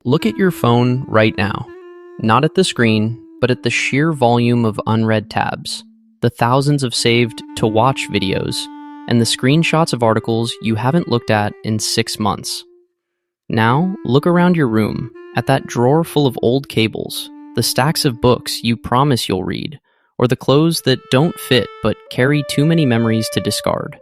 Look at your phone right now. Not at the screen, but at the sheer volume of unread tabs, the thousands of saved to watch videos, and the screenshots of articles you haven't looked at in 6 months. Now, look around your room, at that drawer full of old cables, the stacks of books you promise you'll read, or the clothes that don't fit but carry too many memories to discard.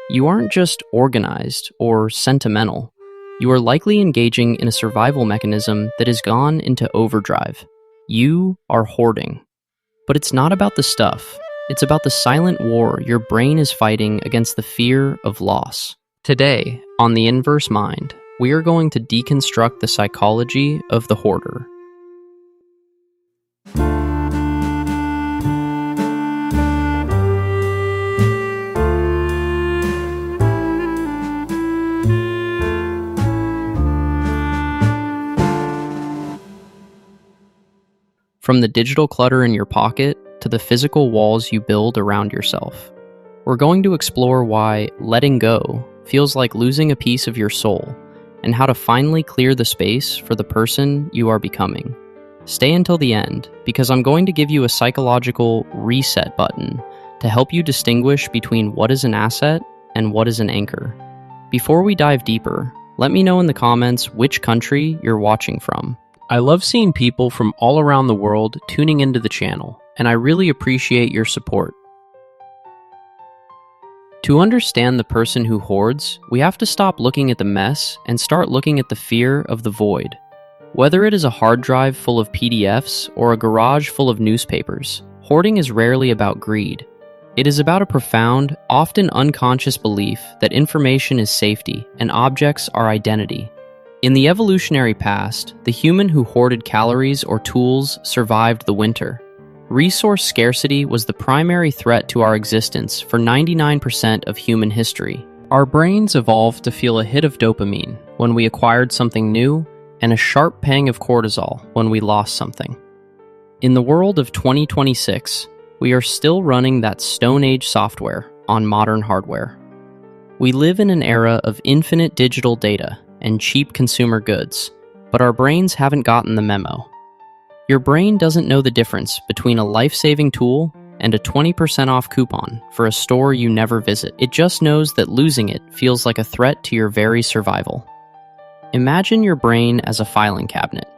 You aren't just organized or sentimental. You are likely engaging in a survival mechanism that has gone into overdrive. You are hoarding. But it's not about the stuff. It's about the silent war your brain is fighting against the fear of loss. Today, on The Inverse Mind, we are going to deconstruct the psychology of the hoarder. From the digital clutter in your pocket to the physical walls you build around yourself, we're going to explore why letting go feels like losing a piece of your soul and how to finally clear the space for the person you are becoming. Stay until the end, because I'm going to give you a psychological reset button to help you distinguish between what is an asset and what is an anchor. Before we dive deeper, let me know in the comments which country you're watching from. I love seeing people from all around the world tuning into the channel, and I really appreciate your support. To understand the person who hoards, we have to stop looking at the mess and start looking at the fear of the void. Whether it is a hard drive full of PDFs or a garage full of newspapers, hoarding is rarely about greed. It is about a profound, often unconscious belief that information is safety and objects are identity. In the evolutionary past, the human who hoarded calories or tools survived the winter. Resource scarcity was the primary threat to our existence for 99% of human history. Our brains evolved to feel a hit of dopamine when we acquired something new and a sharp pang of cortisol when we lost something. In the world of 2026, we are still running that Stone Age software on modern hardware. We live in an era of infinite digital data and cheap consumer goods, but our brains haven't gotten the memo. Your brain doesn't know the difference between a life-saving tool and a 20% off coupon for a store you never visit. It just knows that losing it feels like a threat to your very survival. Imagine your brain as a filing cabinet.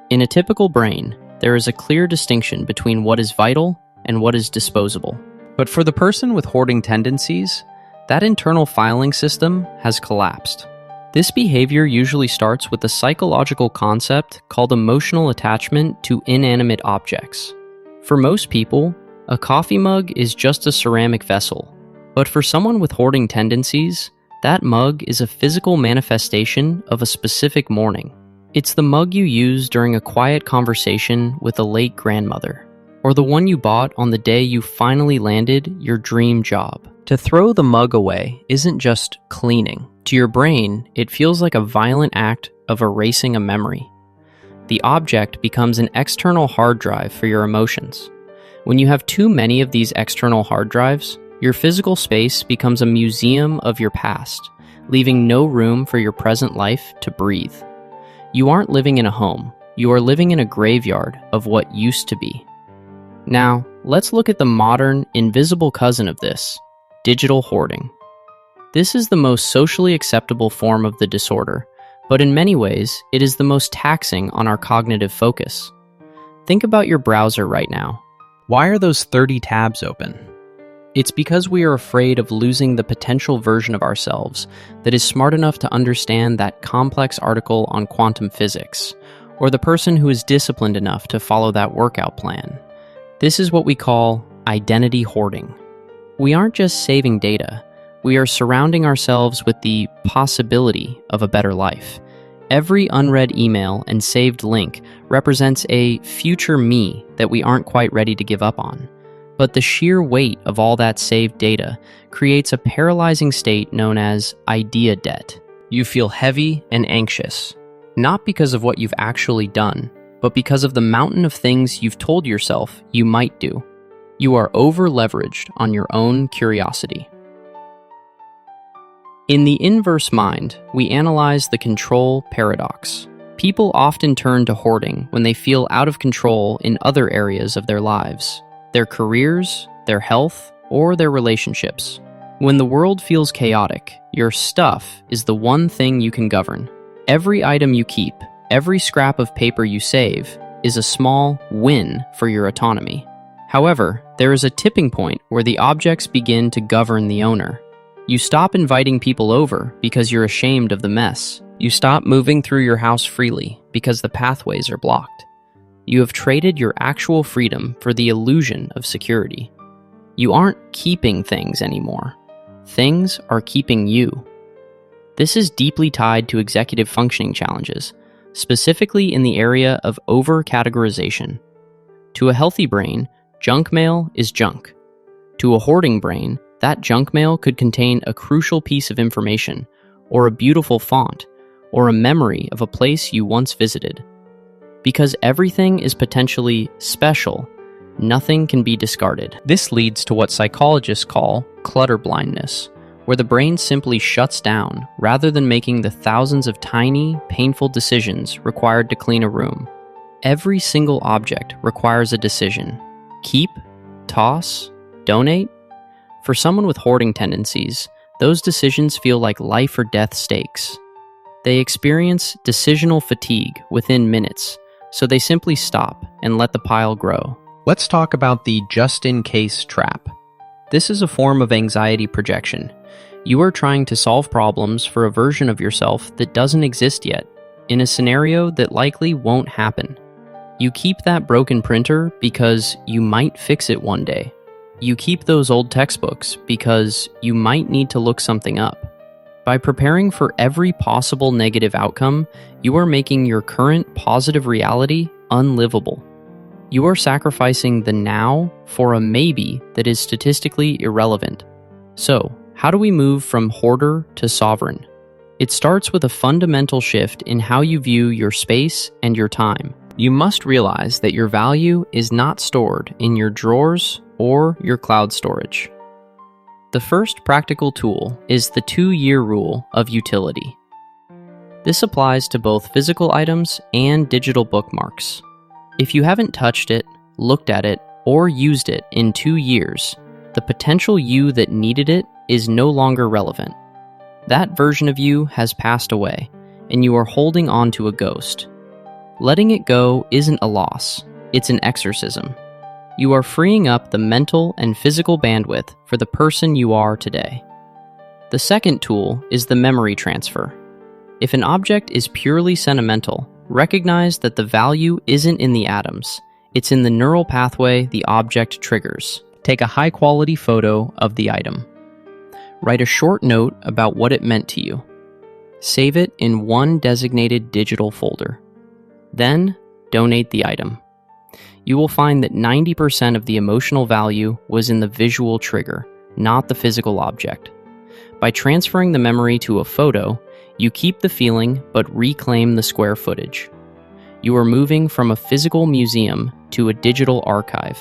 In a typical brain, there is a clear distinction between what is vital and what is disposable. But for the person with hoarding tendencies, that internal filing system has collapsed. This behavior usually starts with a psychological concept called emotional attachment to inanimate objects. For most people, a coffee mug is just a ceramic vessel. But for someone with hoarding tendencies, that mug is a physical manifestation of a specific morning. It's the mug you use during a quiet conversation with a late grandmother, or the one you bought on the day you finally landed your dream job. To throw the mug away isn't just cleaning. To your brain, it feels like a violent act of erasing a memory. The object becomes an external hard drive for your emotions. When you have too many of these external hard drives, your physical space becomes a museum of your past, leaving no room for your present life to breathe. You aren't living in a home. You are living in a graveyard of what used to be. Now, let's look at the modern, invisible cousin of this: digital hoarding. This is the most socially acceptable form of the disorder, but in many ways, it is the most taxing on our cognitive focus. Think about your browser right now. Why are those 30 tabs open? It's because we are afraid of losing the potential version of ourselves that is smart enough to understand that complex article on quantum physics, or the person who is disciplined enough to follow that workout plan. This is what we call identity hoarding. We aren't just saving data. We are surrounding ourselves with the possibility of a better life. Every unread email and saved link represents a future me that we aren't quite ready to give up on. But the sheer weight of all that saved data creates a paralyzing state known as idea debt. You feel heavy and anxious, not because of what you've actually done, but because of the mountain of things you've told yourself you might do. You are over-leveraged on your own curiosity. In The Inverse Mind, we analyze the control paradox. People often turn to hoarding when they feel out of control in other areas of their lives, their careers, their health, or their relationships. When the world feels chaotic, your stuff is the one thing you can govern. Every item you keep, every scrap of paper you save, is a small win for your autonomy. However, there is a tipping point where the objects begin to govern the owner. You stop inviting people over because you're ashamed of the mess. You stop moving through your house freely because the pathways are blocked. You have traded your actual freedom for the illusion of security. You aren't keeping things anymore. Things are keeping you. This is deeply tied to executive functioning challenges, specifically in the area of over-categorization. To a healthy brain, junk mail is junk. To a hoarding brain, that junk mail could contain a crucial piece of information, or a beautiful font, or a memory of a place you once visited. Because everything is potentially special, nothing can be discarded. This leads to what psychologists call clutter blindness, where the brain simply shuts down rather than making the thousands of tiny, painful decisions required to clean a room. Every single object requires a decision. Keep, toss, donate. For someone with hoarding tendencies, those decisions feel like life or death stakes. They experience decisional fatigue within minutes, so they simply stop and let the pile grow. Let's talk about the just-in-case trap. This is a form of anxiety projection. You are trying to solve problems for a version of yourself that doesn't exist yet, in a scenario that likely won't happen. You keep that broken printer because you might fix it one day. You keep those old textbooks because you might need to look something up. By preparing for every possible negative outcome, you are making your current positive reality unlivable. You are sacrificing the now for a maybe that is statistically irrelevant. So, how do we move from hoarder to sovereign? It starts with a fundamental shift in how you view your space and your time. You must realize that your value is not stored in your drawers or your cloud storage. The first practical tool is the 2-year rule of utility. This applies to both physical items and digital bookmarks. If you haven't touched it, looked at it, or used it in 2 years, the potential you that needed it is no longer relevant. That version of you has passed away, and you are holding on to a ghost. Letting it go isn't a loss, it's an exorcism. You are freeing up the mental and physical bandwidth for the person you are today. The second tool is the memory transfer. If an object is purely sentimental, recognize that the value isn't in the atoms, it's in the neural pathway the object triggers. Take a high-quality photo of the item. Write a short note about what it meant to you. Save it in one designated digital folder. Then, donate the item. You will find that 90% of the emotional value was in the visual trigger, not the physical object. By transferring the memory to a photo, you keep the feeling but reclaim the square footage. You are moving from a physical museum to a digital archive,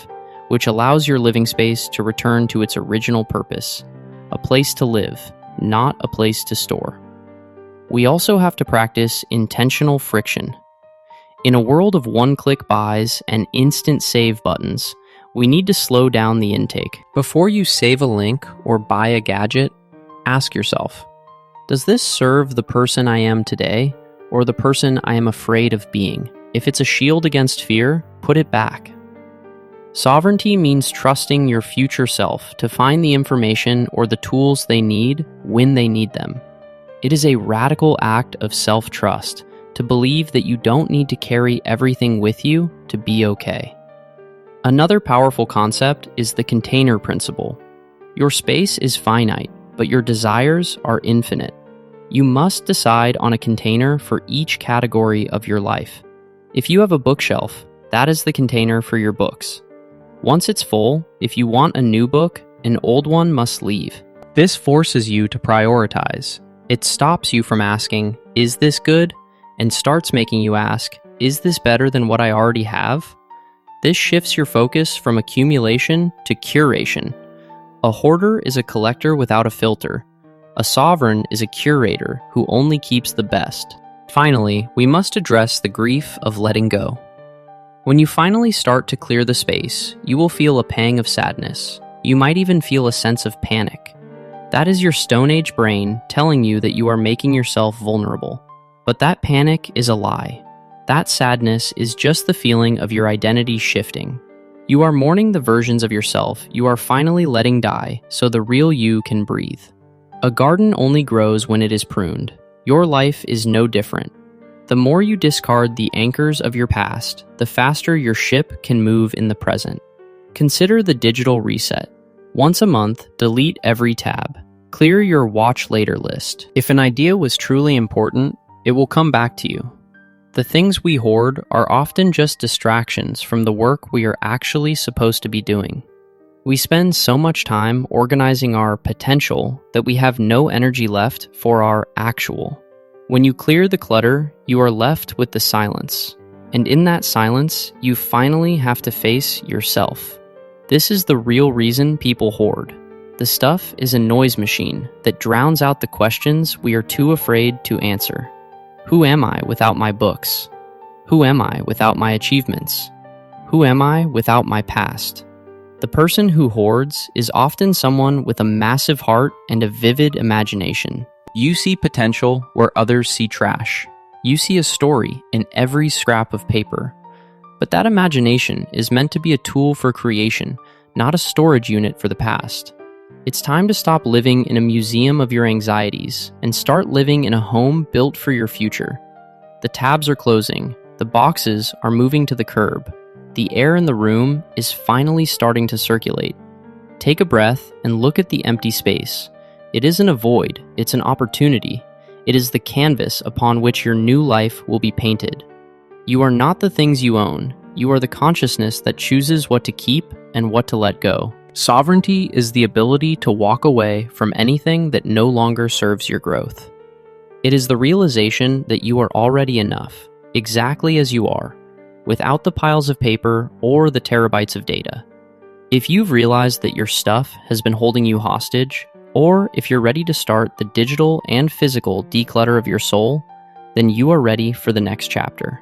which allows your living space to return to its original purpose, a place to live, not a place to store. We also have to practice intentional friction. In a world of one-click buys and instant save buttons, we need to slow down the intake. Before you save a link or buy a gadget, ask yourself, does this serve the person I am today or the person I am afraid of being? If it's a shield against fear, put it back. Sovereignty means trusting your future self to find the information or the tools they need when they need them. It is a radical act of self-trust to believe that you don't need to carry everything with you to be okay. Another powerful concept is the container principle. Your space is finite, but your desires are infinite. You must decide on a container for each category of your life. If you have a bookshelf, that is the container for your books. Once it's full, if you want a new book, an old one must leave. This forces you to prioritize. It stops you from asking, is this good? And starts making you ask, is this better than what I already have? This shifts your focus from accumulation to curation. A hoarder is a collector without a filter. A sovereign is a curator who only keeps the best. Finally, we must address the grief of letting go. When you finally start to clear the space, you will feel a pang of sadness. You might even feel a sense of panic. That is your Stone Age brain telling you that you are making yourself vulnerable. But that panic is a lie. That sadness is just the feeling of your identity shifting. You are mourning the versions of yourself you are finally letting die so the real you can breathe. A garden only grows when it is pruned. Your life is no different. The more you discard the anchors of your past, the faster your ship can move in the present. Consider the digital reset. Once a month, delete every tab. Clear your watch later list. If an idea was truly important, it will come back to you. The things we hoard are often just distractions from the work we are actually supposed to be doing. We spend so much time organizing our potential that we have no energy left for our actual. When you clear the clutter, you are left with the silence. And in that silence, you finally have to face yourself. This is the real reason people hoard. The stuff is a noise machine that drowns out the questions we are too afraid to answer. Who am I without my books? Who am I without my achievements? Who am I without my past? The person who hoards is often someone with a massive heart and a vivid imagination. You see potential where others see trash. You see a story in every scrap of paper. But that imagination is meant to be a tool for creation, not a storage unit for the past. It's time to stop living in a museum of your anxieties and start living in a home built for your future. The tabs are closing. The boxes are moving to the curb. The air in the room is finally starting to circulate. Take a breath and look at the empty space. It isn't a void, it's an opportunity. It is the canvas upon which your new life will be painted. You are not the things you own. You are the consciousness that chooses what to keep and what to let go. Sovereignty is the ability to walk away from anything that no longer serves your growth. It is the realization that you are already enough, exactly as you are, without the piles of paper or the terabytes of data. If you've realized that your stuff has been holding you hostage, or if you're ready to start the digital and physical declutter of your soul, then you are ready for the next chapter.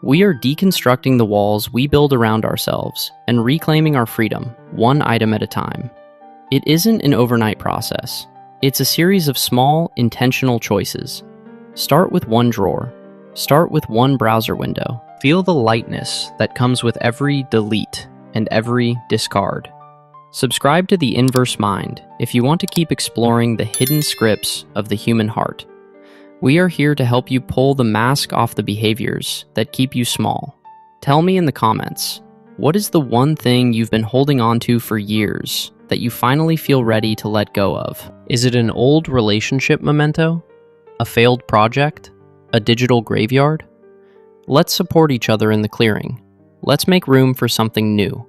We are deconstructing the walls we build around ourselves and reclaiming our freedom, one item at a time. It isn't an overnight process. It's a series of small, intentional choices. Start with one drawer. Start with one browser window. Feel the lightness that comes with every delete and every discard. Subscribe to The Inverse Mind if you want to keep exploring the hidden scripts of the human heart. We are here to help you pull the mask off the behaviors that keep you small. Tell me in the comments, what is the one thing you've been holding on to for years that you finally feel ready to let go of? Is it an old relationship memento? A failed project? A digital graveyard? Let's support each other in the clearing. Let's make room for something new.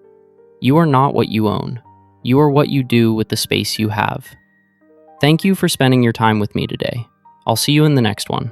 You are not what you own. You are what you do with the space you have. Thank you for spending your time with me today. I'll see you in the next one.